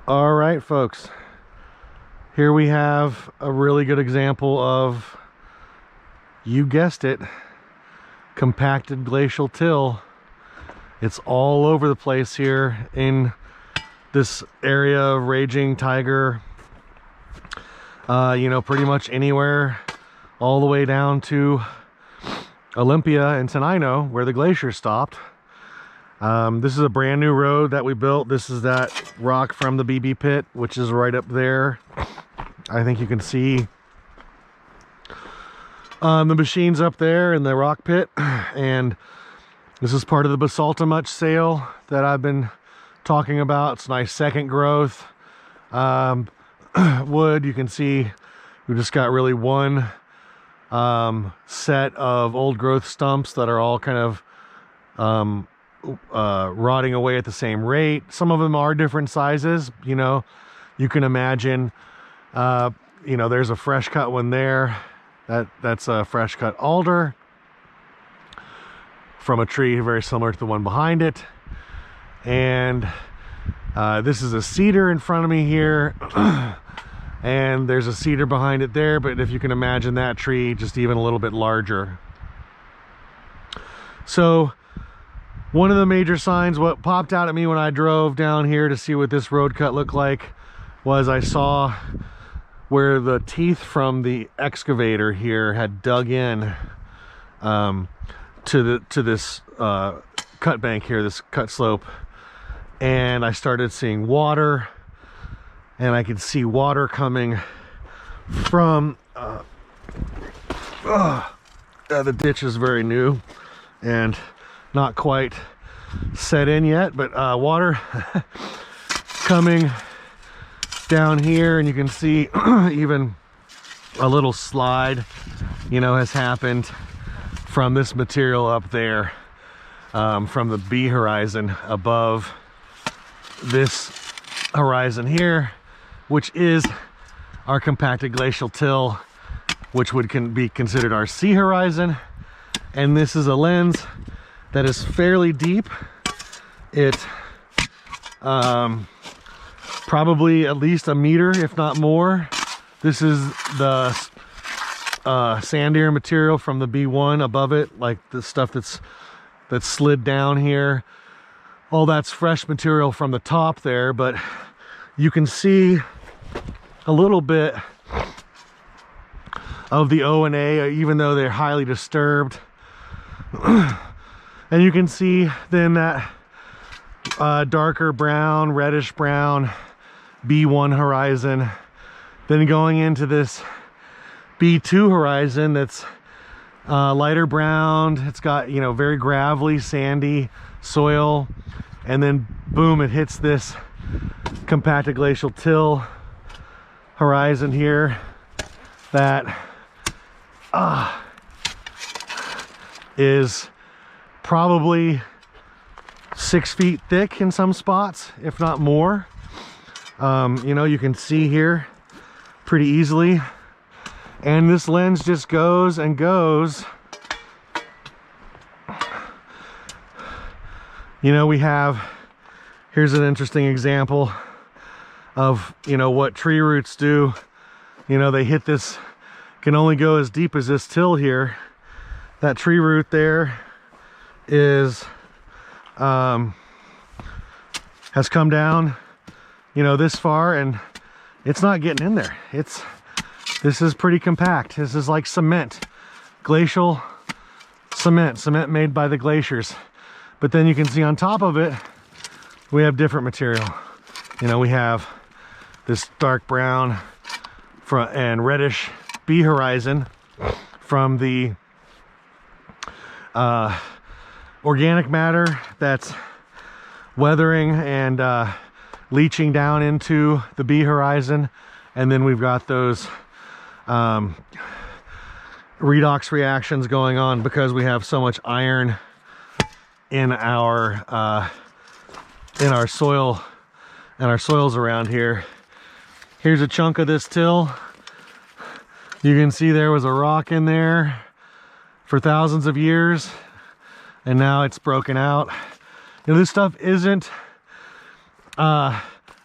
All right, folks. Here we have a really good example of, you guessed it, compacted glacial till. It's all over the place here in this area of raging tiger. You know, pretty much anywhere, all the way down to Olympia and Tenino, where the glacier stopped. This is a brand new road that we built. This is that rock from the BB pit, which is right up there. I think you can see the machines up there in the rock pit. And this is part of the basalta much sale that I've been talking about. It's nice second growth wood. You can see we just got really one set of old growth stumps that are all kind of rotting away at the same rate. Some of them are different sizes. You know, you can imagine, you know, there's a fresh cut one there. That's a fresh cut alder from a tree very similar to the one behind it. And this is a cedar in front of me here. And there's a cedar behind it there, but if you can imagine that tree just even a little bit larger. So one of the major signs, what popped out at me when I drove down here to see what this road cut looked like, was I saw where the teeth from the excavator here had dug in to this cut bank here, this cut slope. And I started seeing water, and I could see water coming from the ditch is very new and not quite set in yet, but water coming down here, and you can see even a little slide, you know, has happened from this material up there, from the B horizon above this horizon here, which is our compacted glacial till, which would be considered our C horizon. And this is a lens that is fairly deep. It probably at least a meter, if not more. This is the sandier material from the B1 above it, like the stuff that's slid down here. All that's fresh material from the top there, but you can see a little bit of the O and A, even though they're highly disturbed. And you can see then that darker brown, reddish brown B1 horizon, then going into this B2 horizon that's lighter brown. It's got, you know, very gravelly, sandy soil, and then boom, it hits this compacted glacial till horizon here that is probably 6 feet thick in some spots, if not more. You know, you can see here pretty easily, and this lens just goes and goes. You know, here's an interesting example of, you know, what tree roots do. You know, they hit this, can only go as deep as this till here. That tree root there is has come down, you know, this far, and it's not getting in there. This is pretty compact. This is like cement, glacial cement made by the glaciers. But then you can see on top of it, we have different material. You know, we have this dark brown and reddish B horizon from the organic matter that's weathering and leaching down into the B horizon. And then we've got those redox reactions going on because we have so much iron in our soil and our soils around here. Here's a chunk of this till. You can see there was a rock in there for thousands of years, and now it's broken out. You know, this stuff isn't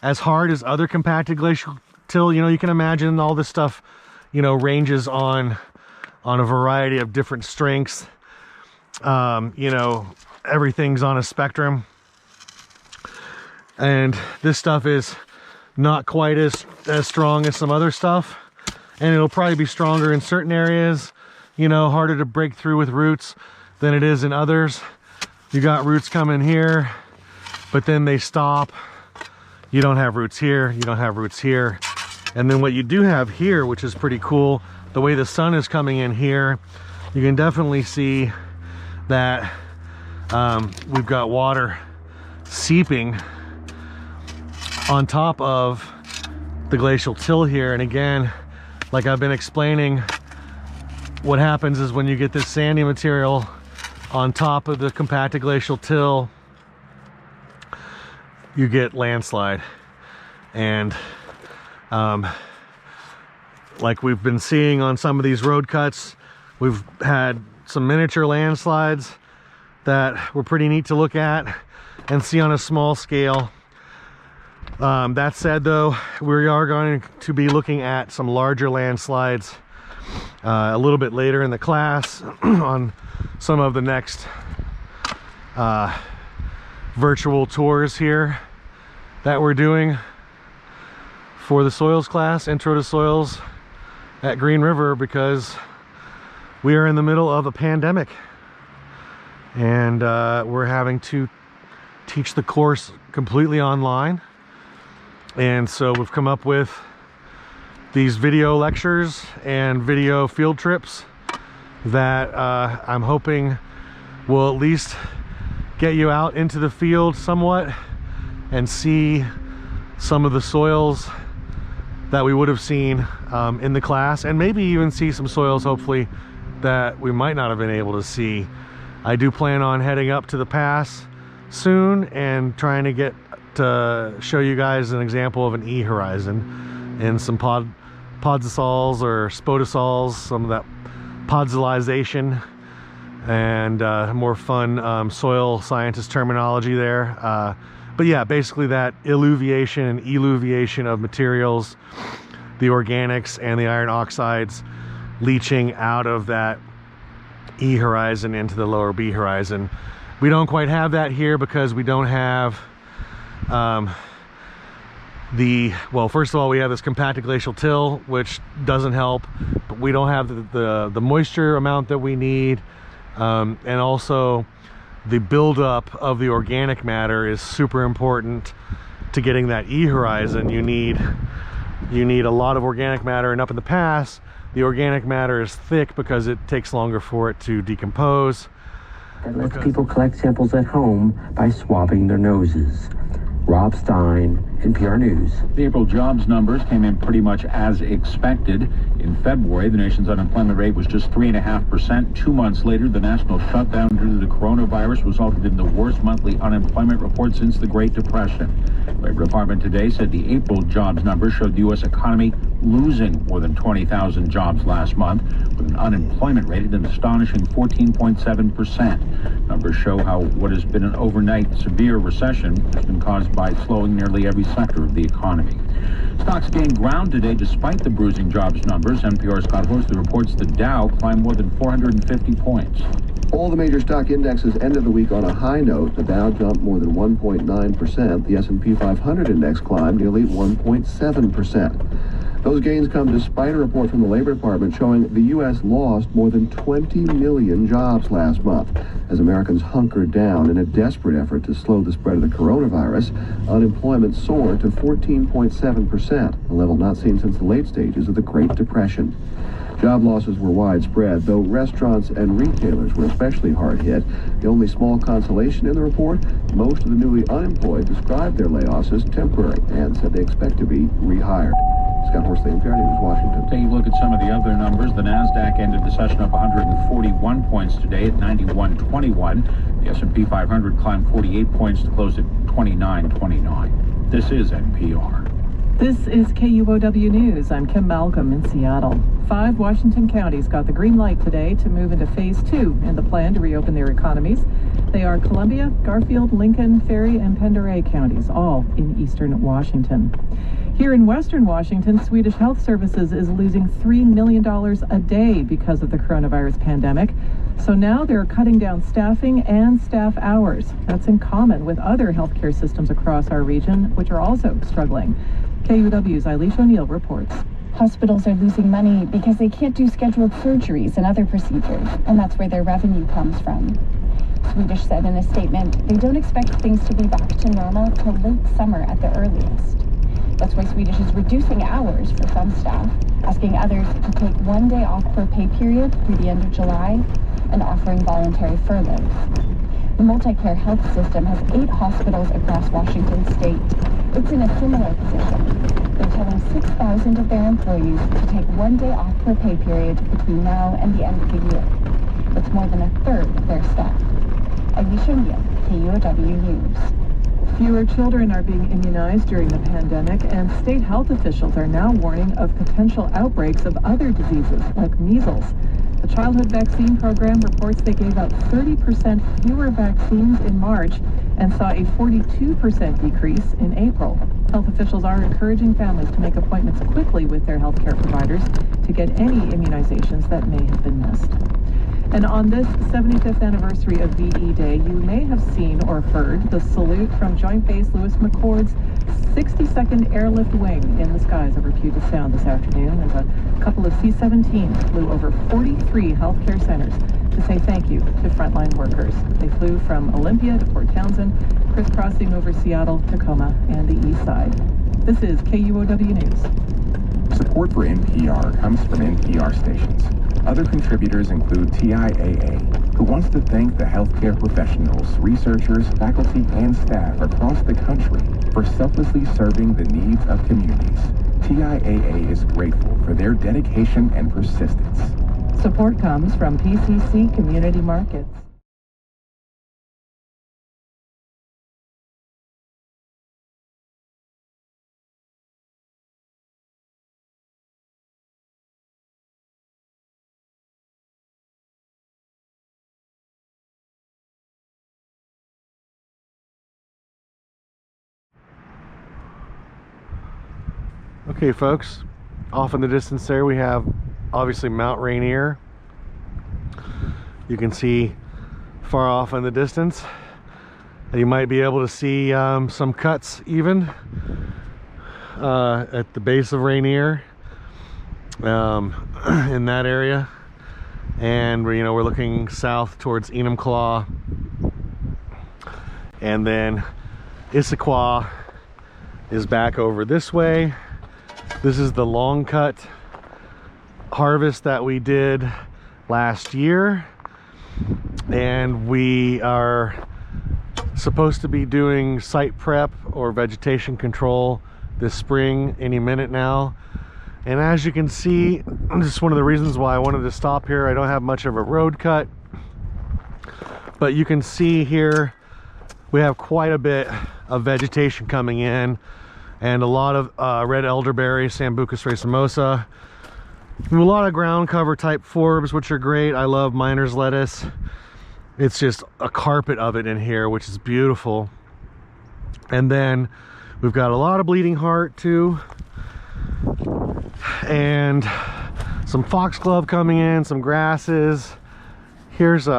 as hard as other compacted glacial till. You know, you can imagine all this stuff, you know, ranges on a variety of different strengths. You know, everything's on a spectrum. And this stuff is not quite as strong as some other stuff. And it'll probably be stronger in certain areas, you know, harder to break through with roots than it is in others. You got roots coming here, but then they stop. You don't have roots here, you don't have roots here. And then what you do have here, which is pretty cool, the way the sun is coming in here, you can definitely see that we've got water seeping on top of the glacial till here. And again, like I've been explaining, what happens is when you get this sandy material on top of the compacted glacial till, you get landslide. And like we've been seeing on some of these road cuts, we've had some miniature landslides that were pretty neat to look at and see on a small scale. That said, though, we are going to be looking at some larger landslides a little bit later in the class on some of the next virtual tours here that we're doing for the soils class, Intro to Soils at Green River, because we are in the middle of a pandemic and we're having to teach the course completely online. And so we've come up with these video lectures and video field trips that I'm hoping will at least get you out into the field somewhat and see some of the soils that we would have seen in the class, and maybe even see some soils, hopefully, that we might not have been able to see. I do plan on heading up to the pass soon and trying to get to show you guys an example of an E horizon and some podzosols or spodosols, some of that podzolization and more fun soil scientist terminology there. But yeah, basically that illuviation and eluviation of materials, the organics and the iron oxides leaching out of that E horizon into the lower B horizon. We don't quite have that here because we don't have well, first of all, we have this compacted glacial till, which doesn't help, but we don't have the moisture amount that we need, and also the buildup of the organic matter is super important to getting that E horizon. You need a lot of organic matter, and up in the pass, the organic matter is thick because it takes longer for it to decompose. It lets people collect samples at home by swabbing their noses. Rob Stein, NPR News. The April jobs numbers came in pretty much as expected. In February, the nation's unemployment rate was just 3.5%. 2 months later, the national shutdown due to the coronavirus resulted in the worst monthly unemployment report since the Great Depression. The Labor Department today said the April jobs numbers showed the U.S. economy losing more than 20,000 jobs last month, with an unemployment rate at an astonishing 14.7%. Numbers show how what has been an overnight severe recession has been caused by slowing nearly every sector of the economy. Stocks gained ground today despite the bruising jobs numbers. NPR's Scott Horsley reports the Dow climbed more than 450 points. All the major stock indexes ended the week on a high note. The Dow jumped more than 1.9%. The S&P 500 index climbed nearly 1.7%. Those gains come despite a report from the Labor Department showing the U.S. lost more than 20 million jobs last month as Americans hunkered down in a desperate effort to slow the spread of the coronavirus. Unemployment soared to 14.7%, a level not seen since the late stages of the Great Depression. Job losses were widespread, though restaurants and retailers were especially hard hit. The only small consolation in the report, most of the newly unemployed described their layoffs as temporary and said they expect to be rehired. Scott Horsley, NPR News, Washington. Taking a look at some of the other numbers, the NASDAQ ended the session up 141 points today at 91.21. The S&P 500 climbed 48 points to close at 29.29. This is NPR. This is KUOW News. I'm Kim Malcolm in Seattle. 5 Washington counties got the green light today to move into Phase 2 in the plan to reopen their economies. They are Columbia, Garfield, Lincoln, Ferry, and Pend Oreille counties, all in eastern Washington. Here in western Washington, Swedish Health Services is losing $3 million a day because of the coronavirus pandemic. So now they're cutting down staffing and staff hours. That's in common with other healthcare systems across our region, which are also struggling. KUOW's Eilish O'Neill reports. Hospitals are losing money because they can't do scheduled surgeries and other procedures, and that's where their revenue comes from. Swedish said in a statement they don't expect things to be back to normal till late summer at the earliest. That's why Swedish is reducing hours for some staff, asking others to take 1 day off per pay period through the end of July, and offering voluntary furloughs. The multi-care health system has 8 hospitals across Washington state. It's in a similar position. They're telling 6,000 of their employees to take 1 day off per pay period between now and the end of the year. That's more than a third of their staff. Eilish O'Neill, KUOW News. Fewer children are being immunized during the pandemic, and state health officials are now warning of potential outbreaks of other diseases like measles. The childhood vaccine program reports they gave out 30% fewer vaccines in March and saw a 42% decrease in April. Health officials are encouraging families to make appointments quickly with their healthcare providers to get any immunizations that may have been missed. And on this 75th anniversary of VE Day, you may have seen or heard the salute from Joint Base Lewis McChord's 62nd Airlift Wing in the skies over Puget Sound this afternoon as a couple of C-17s flew over 43 healthcare centers to say thank you to frontline workers. They flew from Olympia to Port Townsend, crisscrossing over Seattle, Tacoma, and the east side. This is KUOW News. Support for NPR comes from NPR stations. Other contributors include TIAA, who wants to thank the healthcare professionals, researchers, faculty, and staff across the country for selflessly serving the needs of communities. TIAA is grateful for their dedication and persistence. Support comes from PCC Community Markets. Okay folks, off in the distance there we have obviously Mount Rainier. You can see far off in the distance. You might be able to see some cuts even at the base of Rainier in that area. And we're looking south towards Enumclaw, and then Issaquah is back over this way. This is the long cut harvest that we did last year, and we are supposed to be doing site prep or vegetation control this spring any minute now. And as you can see, this is one of the reasons why I wanted to stop here. I don't have much of a road cut, but you can see here we have quite a bit of vegetation coming in, and a lot of red elderberry, Sambucus racemosa. A lot of ground cover type forbs, which are great. I love miner's lettuce. It's just a carpet of it in here, which is beautiful. And then we've got a lot of bleeding heart too, and some foxglove coming in, some grasses. Here's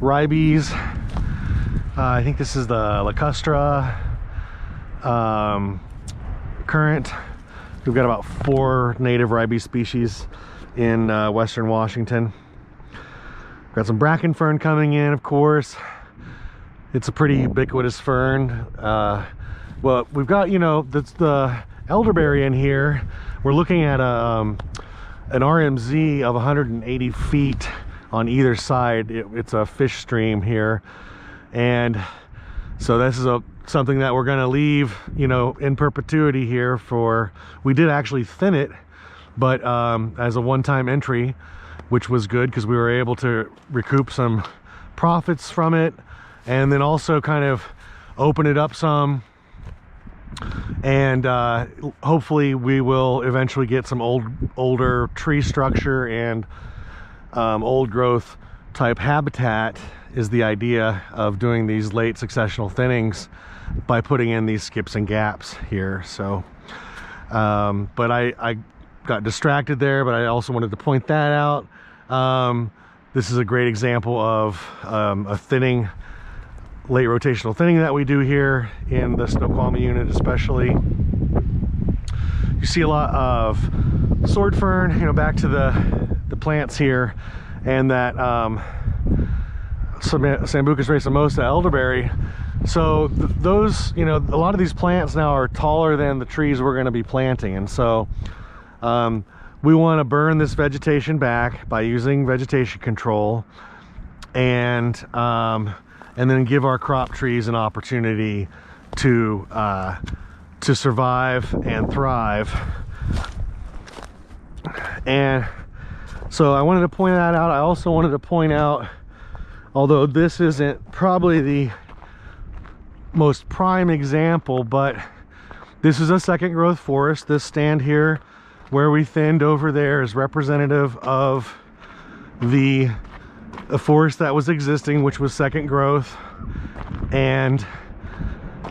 ribes. I think this is the lacustra. Current. We've got about 4 native ribes species in western Washington. Got some bracken fern coming in, of course. It's a pretty ubiquitous fern. Well, we've got, the elderberry in here. We're looking at an RMZ of 180 feet on either side. It's a fish stream here, and so this is something that we're going to leave in perpetuity here. We did actually thin it, but as a one-time entry, which was good because we were able to recoup some profits from it, and then also kind of open it up some And hopefully we will eventually get some older tree structure and old growth type habitat is the idea of doing these late successional thinnings by putting in these skips and gaps here. So but I got distracted there, but I also wanted to point that out. This is a great example of a thinning, late rotational thinning that we do here in the Snoqualmie unit especially. You see a lot of sword fern, you know, back to the plants here, and that Sambucus racemosa elderberry. So those, you know, a lot of these plants now are taller than the trees we're going to be planting, and so we want to burn this vegetation back by using vegetation control, and then give our crop trees an opportunity to survive and thrive. And so I wanted to point that out. I also wanted to point out, although this isn't probably the most prime example, but this is a second growth forest. This stand here where we thinned over there is representative of the forest that was existing, which was second growth. And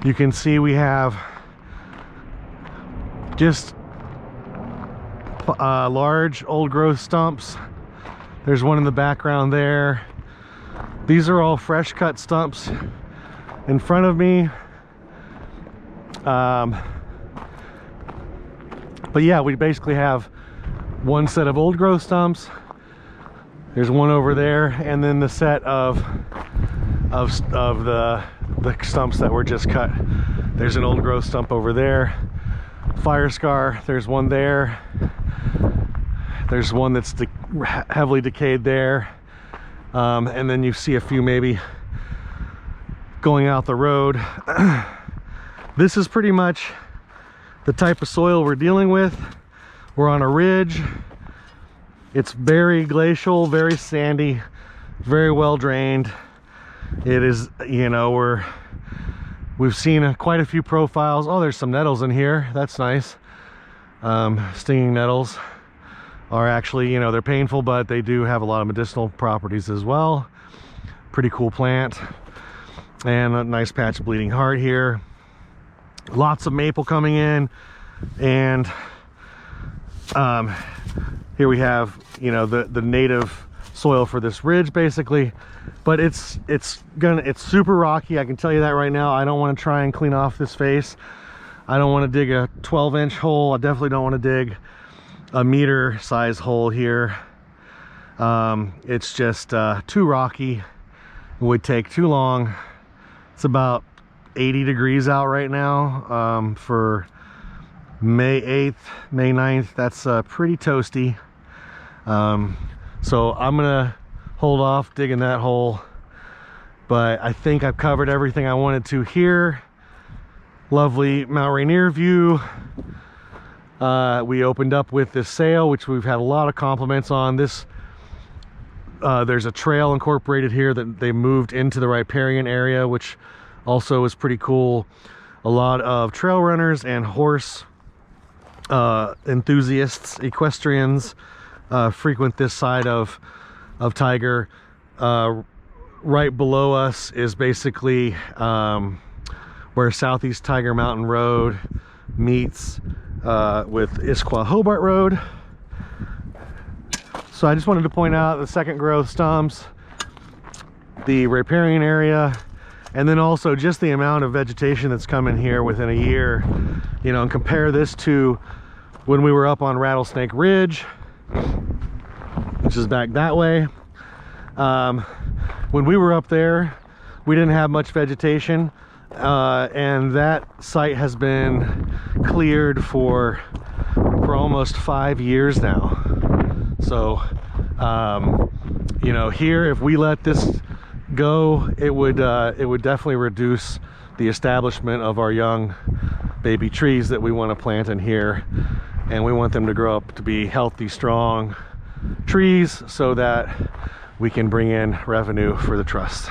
you can see we have just large old growth stumps. There's one in the background there. These are all fresh cut stumps in front of me. But yeah, we basically have one set of old growth stumps. There's one over there, and then the set of the stumps that were just cut. There's an old growth stump over there. Fire scar, there's one there. There's one that's heavily decayed there. And then you see a few maybe going out the road. This is pretty much the type of soil we're dealing with. We're on a ridge. It's very glacial, very sandy, very well drained. It is, you know, we've seen quite a few profiles. Oh, there's some nettles in here. That's nice. Stinging nettles are actually, you know, they're painful, but they do have a lot of medicinal properties as well. Pretty cool plant. And a nice patch of bleeding heart here. Lots of maple coming in, and here we have, you know, the native soil for this ridge basically, but it's super rocky. I can tell you that right now. I don't want to try and clean off this face. I don't want to dig a 12-inch hole. I definitely don't want to dig a meter size hole here. It's just too rocky. It would take too long. It's about 80 degrees out right now for May 8th, May 9th. That's pretty toasty. So I'm gonna hold off digging that hole, but I think I've covered everything I wanted to here. Lovely Mount Rainier view. We opened up with this sail, which we've had a lot of compliments on. This there's a trail incorporated here that they moved into the riparian area, which also is pretty cool. A lot of trail runners and horse enthusiasts, equestrians frequent this side of Tiger. Right below us is basically where Southeast Tiger Mountain Road meets with Issaquah Hobart Road. So I just wanted to point out the second growth stumps, the riparian area, and then also just the amount of vegetation that's come in here within a year, you know, and compare this to when we were up on Rattlesnake Ridge, which is back that way. When we were up there, we didn't have much vegetation, and that site has been cleared for almost 5 years now. So, you know, here, if we let this go, it would definitely reduce the establishment of our young baby trees that we want to plant in here, and we want them to grow up to be healthy, strong trees so that we can bring in revenue for the trust.